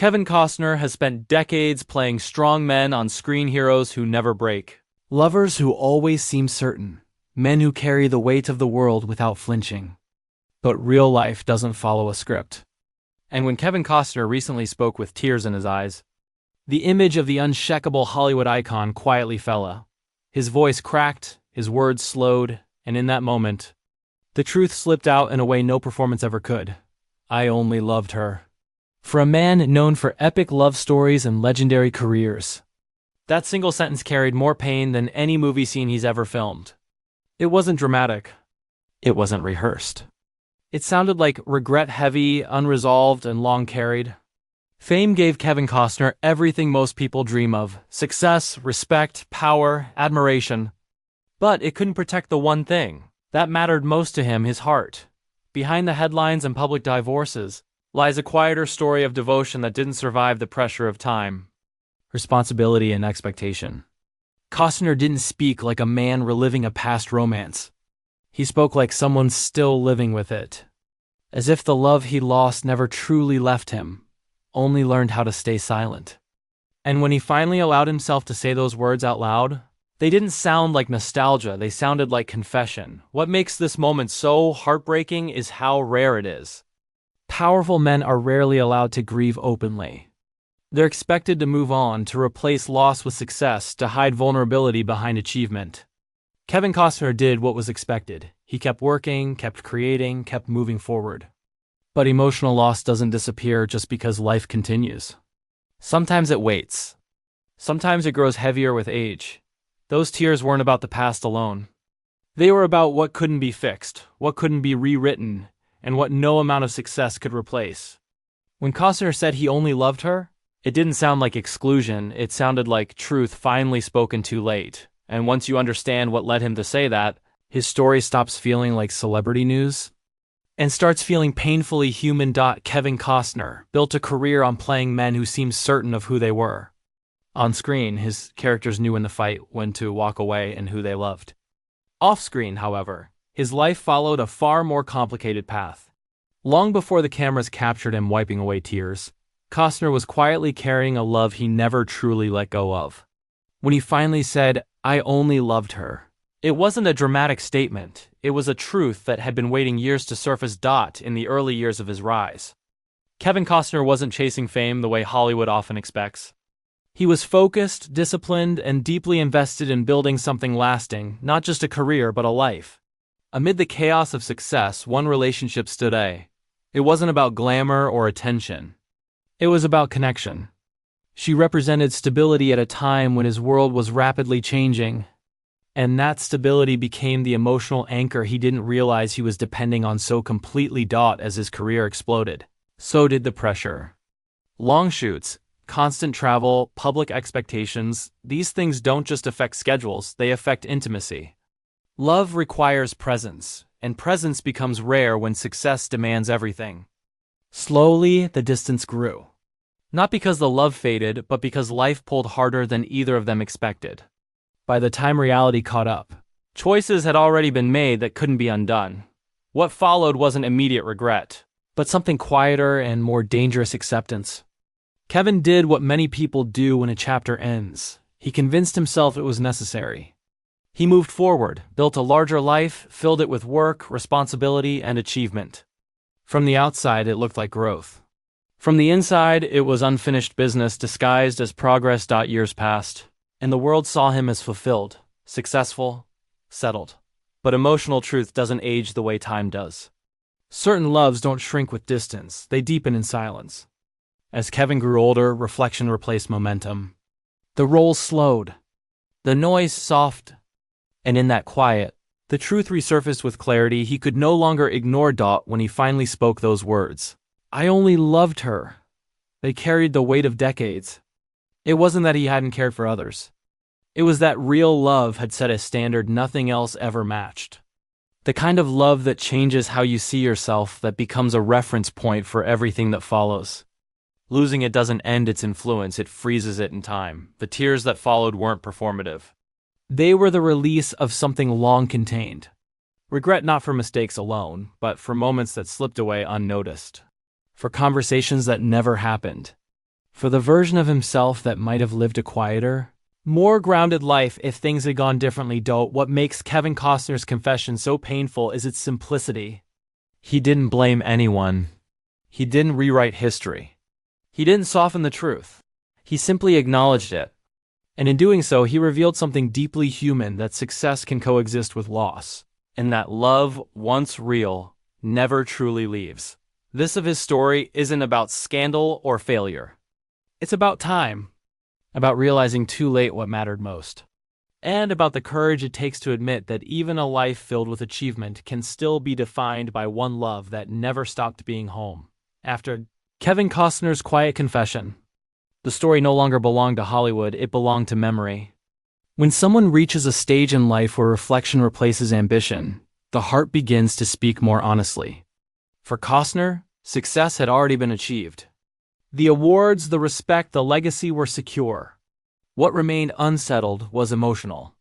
Kevin Costner has spent decades playing strong men on screen heroes who never break. Lovers who always seem certain. Men who carry the weight of the world without flinching. But real life doesn't follow a script. And when Kevin Costner recently spoke with tears in his eyes, the image of the unshakable Hollywood icon quietly fell. His voice cracked, his words slowed, and in that moment, the truth slipped out in a way no performance ever could. I only loved her. For a man known for epic love stories and legendary careers, that single sentence carried more pain than any movie scene he's ever filmed. It wasn't dramatic. It wasn't rehearsed. It sounded like regret-heavy, unresolved, and long-carried. Fame gave Kevin Costner everything most people dream of: success, respect, power, admiration. But it couldn't protect the one thing that mattered most to him: his heart. Behind the headlines and public divorces lies a quieter story of devotion that didn't survive the pressure of time, responsibility, and expectation. Costner didn't speak like a man reliving a past romance. He spoke like someone still living with it, as if the love he lost never truly left him, only learned how to stay silent. And when he finally allowed himself to say those words out loud, they didn't sound like nostalgia, they sounded like confession. What makes this moment so heartbreaking is how rare it is. Powerful men are rarely allowed to grieve openly. They're expected to move on, to replace loss with success, to hide vulnerability behind achievement. Kevin Costner did what was expected. He kept working, kept creating, kept moving forward. But emotional loss doesn't disappear just because life continues. Sometimes it waits. Sometimes it grows heavier with age. Those tears weren't about the past alone. They were about what couldn't be fixed, what couldn't be rewritten, and what no amount of success could replace. When Costner said he only loved her, it didn't sound like exclusion, it sounded like truth finally spoken too late. And once you understand what led him to say that, his story stops feeling like celebrity news and starts feeling painfully human. Kevin Costner built a career on playing men who seemed certain of who they were. On screen, his characters knew in the fight when to walk away and who they loved. Off-screen, however, his life followed a far more complicated path. Long before the cameras captured him wiping away tears, Costner was quietly carrying a love he never truly let go of. When he finally said, "I only loved her," it wasn't a dramatic statement. It was a truth that had been waiting years to surface. In the early years of his rise, Kevin Costner wasn't chasing fame the way Hollywood often expects. He was focused, disciplined, and deeply invested in building something lasting, not just a career but a life. Amid the chaos of success, one relationship stood out. It wasn't about glamour or attention. It was about connection. She represented stability at a time when his world was rapidly changing, and that stability became the emotional anchor he didn't realize he was depending on so completely. As his career exploded, so did the pressure. Long shoots, constant travel, public expectations, these things don't just affect schedules, they affect intimacy. Love requires presence, and presence becomes rare when success demands everything. Slowly, the distance grew. Not because the love faded, but because life pulled harder than either of them expected. By the time reality caught up, choices had already been made that couldn't be undone. What followed wasn't immediate regret, but something quieter and more dangerous: acceptance. Kevin did what many people do when a chapter ends. He convinced himself it was necessary. He moved forward, built a larger life, filled it with work, responsibility, and achievement. From the outside, it looked like growth. From the inside, it was unfinished business disguised as progress. Years passed, and the world saw him as fulfilled, successful, settled. But emotional truth doesn't age the way time does. Certain loves don't shrink with distance, they deepen in silence. As Kevin grew older, reflection replaced momentum. The roles slowed, the noise soft, and in that quiet, the truth resurfaced with clarity. He could no longer ignore. When he finally spoke those words, "I only loved her," they carried the weight of decades. It wasn't that he hadn't cared for others. It was that real love had set a standard nothing else ever matched. The kind of love that changes how you see yourself, that becomes a reference point for everything that follows. Losing it doesn't end its influence, it freezes it in time. The tears that followed weren't performative. They were the release of something long contained. Regret not for mistakes alone, but for moments that slipped away unnoticed. For conversations that never happened. for the version of himself that might have lived a quieter, more grounded life if things had gone differently. What makes Kevin Costner's confession so painful is its simplicity. He didn't blame anyone. He didn't rewrite history. He didn't soften the truth. He simply acknowledged it. And in doing so, he revealed something deeply human, that success can coexist with loss, and that love, once real, never truly leaves. This of his story isn't about scandal or failure. It's about time, about realizing too late what mattered most, and about the courage it takes to admit that even a life filled with achievement can still be defined by one love that never stopped being home. After Kevin Costner's quiet confession, the story no longer belonged to Hollywood, it belonged to memory. When someone reaches a stage in life where reflection replaces ambition, the heart begins to speak more honestly. For Costner, success had already been achieved. The awards, the respect, the legacy were secure. What remained unsettled was emotional.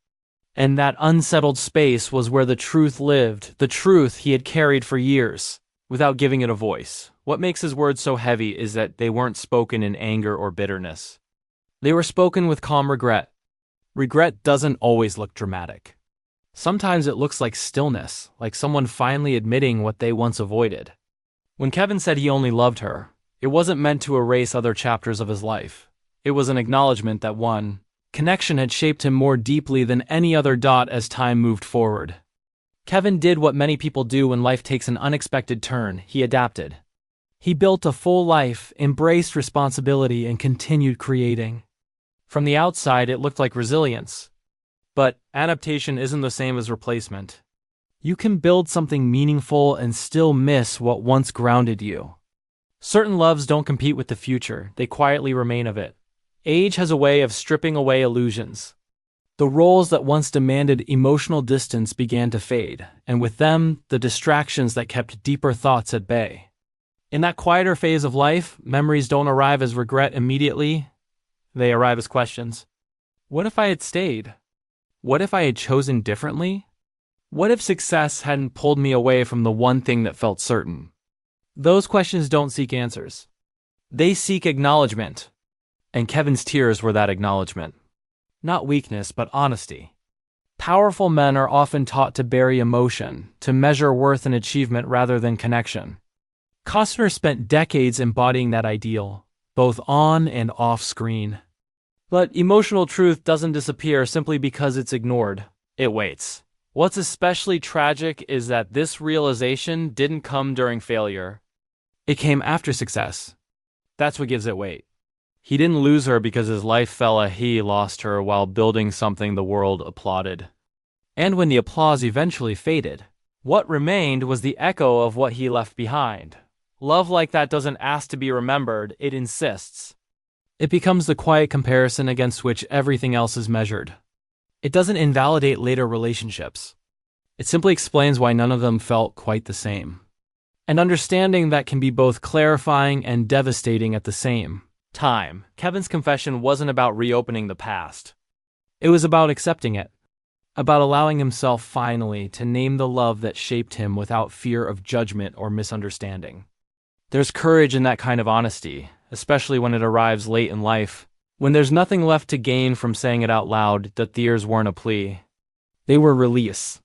And that unsettled space was where the truth lived, the truth he had carried for years, without giving it a voice. What makes his words so heavy is that they weren't spoken in anger or bitterness. They were spoken with calm regret. Regret doesn't always look dramatic. Sometimes it looks like stillness, like someone finally admitting what they once avoided. When Kevin said he only loved her, it wasn't meant to erase other chapters of his life. It was an acknowledgement that one connection had shaped him more deeply than any other. As time moved forward, Kevin did what many people do when life takes an unexpected turn. He adapted. He built a full life, embraced responsibility, and continued creating. From the outside, it looked like resilience. But adaptation isn't the same as replacement. You can build something meaningful and still miss what once grounded you. Certain loves don't compete with the future, they quietly remain of it. Age has a way of stripping away illusions. The roles that once demanded emotional distance began to fade, and with them, the distractions that kept deeper thoughts at bay. In that quieter phase of life, memories don't arrive as regret immediately. They arrive as questions. What if I had stayed? What if I had chosen differently? What if success hadn't pulled me away from the one thing that felt certain? Those questions don't seek answers. They seek acknowledgement. And Kevin's tears were that acknowledgement. Not weakness, but honesty. Powerful men are often taught to bury emotion, to measure worth and achievement rather than connection. Costner spent decades embodying that ideal, both on and off screen. But emotional truth doesn't disappear simply because it's ignored. It waits. What's especially tragic is that this realization didn't come during failure. It came after success. That's what gives it weight. He didn't lose her because his life fell. He lost her while building something the world applauded. And when the applause eventually faded, what remained was the echo of what he left behind. Love like that doesn't ask to be remembered, it insists. It becomes the quiet comparison against which everything else is measured. It doesn't invalidate later relationships. It simply explains why none of them felt quite the same. And understanding that can be both clarifying and devastating at the same time. Kevin's confession wasn't about reopening the past. It was about accepting it. About allowing himself finally to name the love that shaped him without fear of judgment or misunderstanding. There's courage in that kind of honesty, especially when it arrives late in life, when there's nothing left to gain from saying it out loud. The tears weren't a plea. They were release.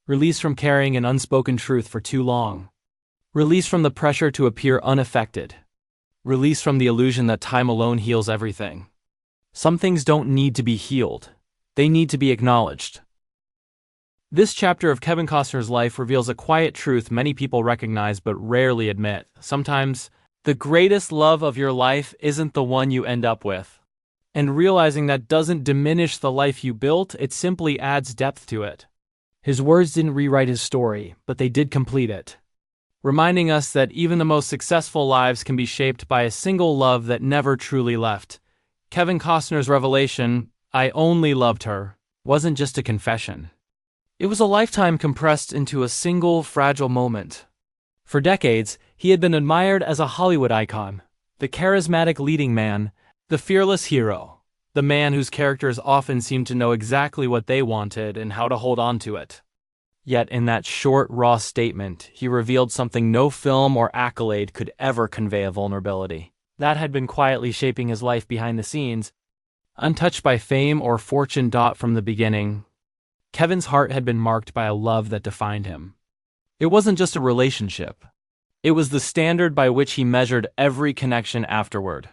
Release from carrying an unspoken truth for too long. Release from the pressure to appear unaffected. Release from the illusion that time alone heals everything. Some things don't need to be healed. They need to be acknowledged. This chapter of Kevin Costner's life reveals a quiet truth many people recognize but rarely admit. Sometimes, the greatest love of your life isn't the one you end up with. And realizing that doesn't diminish the life you built, it simply adds depth to it. His words didn't rewrite his story, but they did complete it, reminding us that even the most successful lives can be shaped by a single love that never truly left. Kevin Costner's revelation, "I only loved her," wasn't just a confession. It was a lifetime compressed into a single fragile moment. For decades, he had been admired as a Hollywood icon, the charismatic leading man, the fearless hero, the man whose characters often seemed to know exactly what they wanted and how to hold on to it. Yet in that short, raw statement, he revealed something no film or accolade could ever convey: a vulnerability. that had been quietly shaping his life behind the scenes, untouched by fame or fortune. From the beginning, Kevin's heart had been marked by a love that defined him. It wasn't just a relationship. It was the standard by which he measured every connection afterward.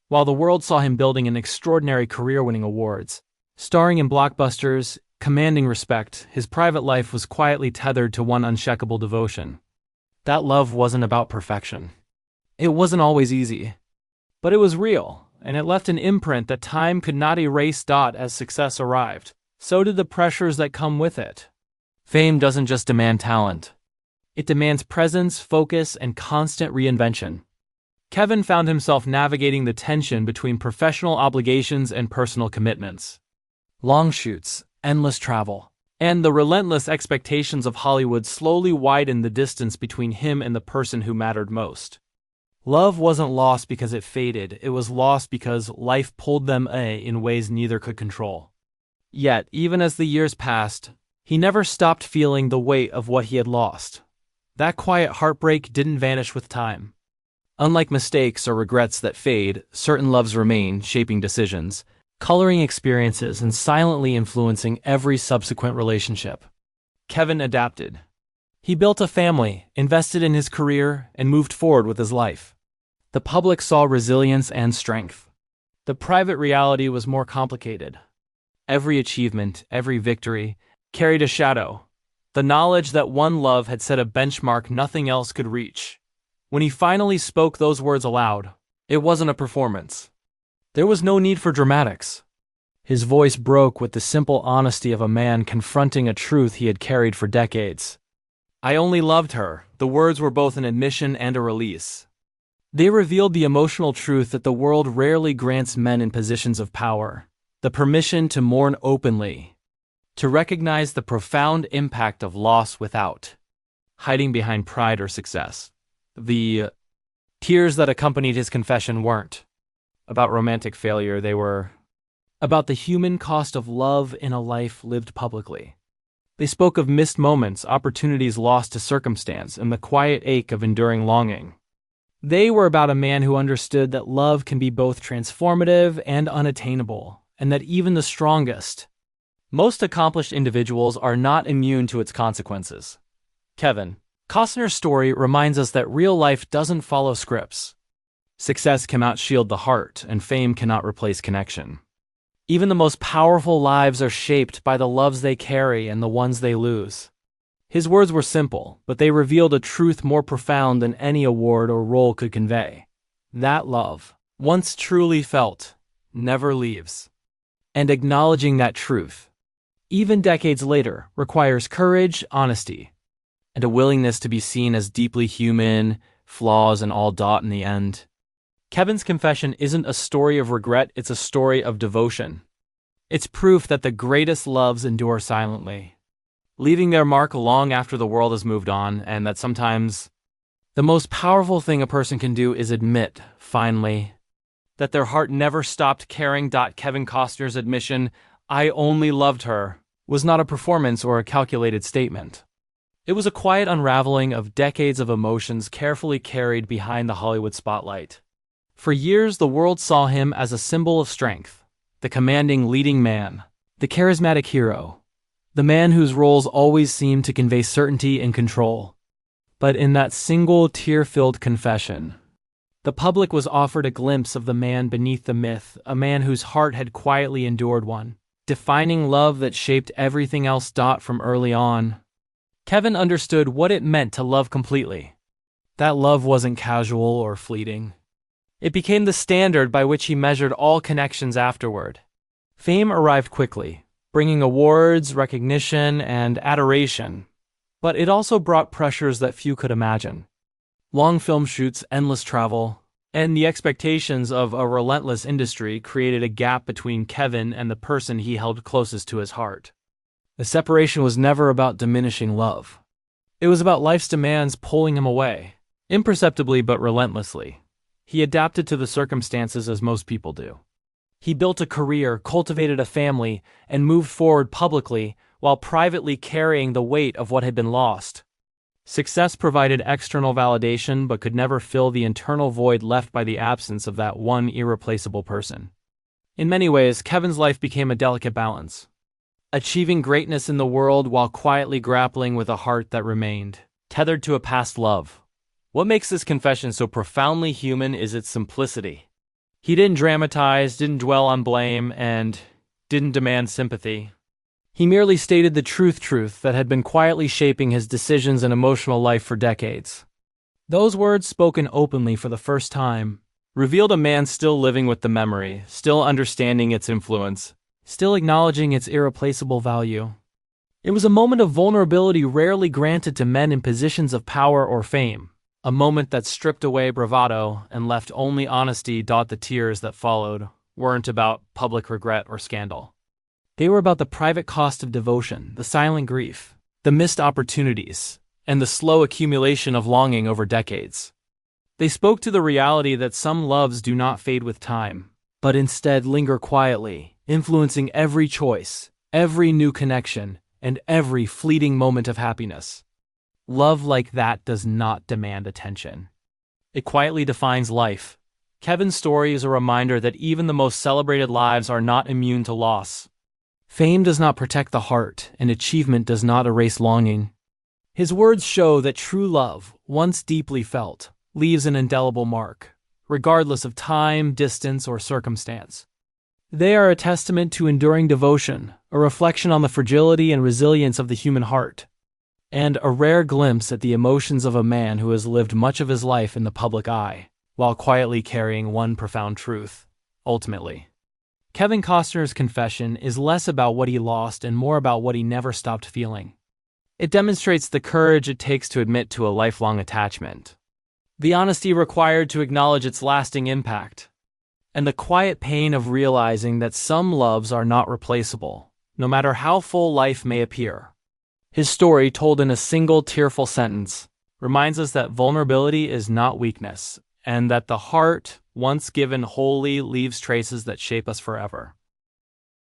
While the world saw him building an extraordinary career, winning awards, starring in blockbusters, commanding respect, his private life was quietly tethered to one unshakable devotion. That love wasn't about perfection. It wasn't always easy. But it was real, and it left an imprint that time could not erase. As success arrived, so did the pressures that come with it. Fame doesn't just demand talent. It demands presence, focus, and constant reinvention. Kevin found himself navigating the tension between professional obligations and personal commitments. Long shoots, endless travel, and the relentless expectations of Hollywood slowly widened the distance between him and the person who mattered most. Love wasn't lost because it faded, it was lost because life pulled them in ways neither could control. Yet, even as the years passed, he never stopped feeling the weight of what he had lost. That quiet heartbreak didn't vanish with time. Unlike mistakes or regrets that fade, certain loves remain, shaping decisions, coloring experiences, and silently influencing every subsequent relationship. Kevin adapted. He built a family, invested in his career, and moved forward with his life. The public saw resilience and strength. The private reality was more complicated. Every achievement, every victory, carried a shadow. The knowledge that one love had set a benchmark nothing else could reach. When he finally spoke those words aloud, it wasn't a performance. There was no need for dramatics. His voice broke with the simple honesty of a man confronting a truth he had carried for decades. I only loved her. The words were both an admission and a release. They revealed the emotional truth that the world rarely grants men in positions of power: the permission to mourn openly, to recognize the profound impact of loss without hiding behind pride or success. The tears that accompanied his confession weren't about romantic failure, they were about the human cost of love in a life lived publicly. They spoke of missed moments, opportunities lost to circumstance, and the quiet ache of enduring longing. They were about a man who understood that love can be both transformative and unattainable, and that even the strongest, most accomplished individuals are not immune to its consequences. Costner's story reminds us that real life doesn't follow scripts. Success cannot shield the heart, and fame cannot replace connection. Even the most powerful lives are shaped by the loves they carry and the ones they lose. His words were simple, but they revealed a truth more profound than any award or role could convey. That love, once truly felt, never leaves. And acknowledging that truth, even decades later, requires courage, honesty, and a willingness to be seen as deeply human, flaws and all. In the end, Kevin's confession isn't a story of regret, it's a story of devotion. It's proof that the greatest loves endure silently, leaving their mark long after the world has moved on, and that sometimes the most powerful thing a person can do is admit, finally, that their heart never stopped caring. Kevin Costner's admission, "I only loved her," was not a performance or a calculated statement. It was a quiet unraveling of decades of emotions carefully carried behind the Hollywood spotlight. For years, the world saw him as a symbol of strength, the commanding leading man, the charismatic hero, the man whose roles always seemed to convey certainty and control. But in that single tear-filled confession, the public was offered a glimpse of the man beneath the myth, a man whose heart had quietly endured one defining love that shaped everything else. From early on, Kevin understood what it meant to love completely. That love wasn't casual or fleeting. It became the standard by which he measured all connections afterward. Fame arrived quickly, bringing awards, recognition, and adoration. But it also brought pressures that few could imagine. Long film shoots, endless travel, and the expectations of a relentless industry created a gap between Kevin and the person he held closest to his heart. The separation was never about diminishing love. It was about life's demands pulling him away, imperceptibly but relentlessly. He adapted to the circumstances as most people do. He built a career, cultivated a family, and moved forward publicly while privately carrying the weight of what had been lost. Success provided external validation but could never fill the internal void left by the absence of that one irreplaceable person. In many ways, Kevin's life became a delicate balance, achieving greatness in the world while quietly grappling with a heart that remained tethered to a past love. What makes this confession so profoundly human is its simplicity. He didn't dramatize, didn't dwell on blame, and didn't demand sympathy. He merely stated the truth that had been quietly shaping his decisions and emotional life for decades. Those words, spoken openly for the first time, revealed a man still living with the memory, still understanding its influence, still acknowledging its irreplaceable value. It was a moment of vulnerability rarely granted to men in positions of power or fame, a moment that stripped away bravado and left only honesty. The tears that followed weren't about public regret or scandal. They were about the private cost of devotion, the silent grief, the missed opportunities, and the slow accumulation of longing over decades. They spoke to the reality that some loves do not fade with time, but instead linger quietly, influencing every choice, every new connection, and every fleeting moment of happiness. Love like that does not demand attention. It quietly defines life. Kevin's story is a reminder that even the most celebrated lives are not immune to loss. Fame does not protect the heart, and achievement does not erase longing. His words show that true love, once deeply felt, leaves an indelible mark, regardless of time, distance, or circumstance. They are a testament to enduring devotion, a reflection on the fragility and resilience of the human heart, and a rare glimpse at the emotions of a man who has lived much of his life in the public eye, while quietly carrying one profound truth. Ultimately, Kevin Costner's confession is less about what he lost and more about what he never stopped feeling. It demonstrates the courage it takes to admit to a lifelong attachment, the honesty required to acknowledge its lasting impact, and the quiet pain of realizing that some loves are not replaceable, no matter how full life may appear. His story, told in a single tearful sentence, reminds us that vulnerability is not weakness, and that the heart, once given wholly, leaves traces that shape us forever.